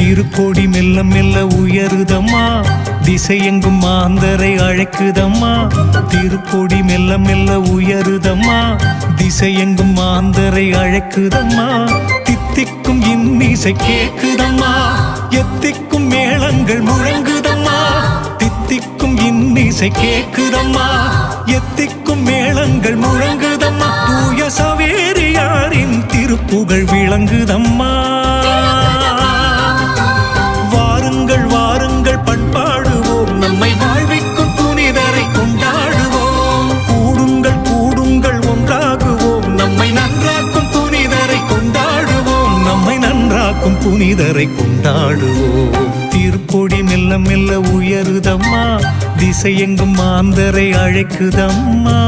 திருக்கோடி மெல்ல மெல்ல உயருதம்மா, திசையெங்கும் மாந்தரை அழைக்குதம்மா. திருக்கோடி மெல்ல மெல்ல உயருதம்மா, திசையெங்கும் மாந்தரை அழைக்குதம்மா. தித்திக்கும் இன்னிசை கேக்குதம்மா, எத்திக்கும் மேளங்கள் முழங்குதம்மா. தித்திக்கும் இன்னிசை கேக்குதம்மா, எத்திக்கும் மேளங்கள் முழங்குதம்மா. தூய சவேரியாரின் திருப்புகழ் விளங்குதம்மா. வாருங்கள் வாருங்கள் பண்பாடுவோம், நம்மை வாழ்விக்கும் புனிதரை கொண்டாடுவோம். கூடுங்கள் கூடுங்கள் ஒன்றாகுவோம், நம்மை நன்றாக்கும் புனிதரை கொண்டாடுவோம். நம்மை நன்றாக்கும் புனிதரை கொண்டாடுவோம். திருக்கோடி மெல்ல மெல்ல உயருதம்மா, திசையெங்கும் மாந்தரை அழைக்குதம்மா.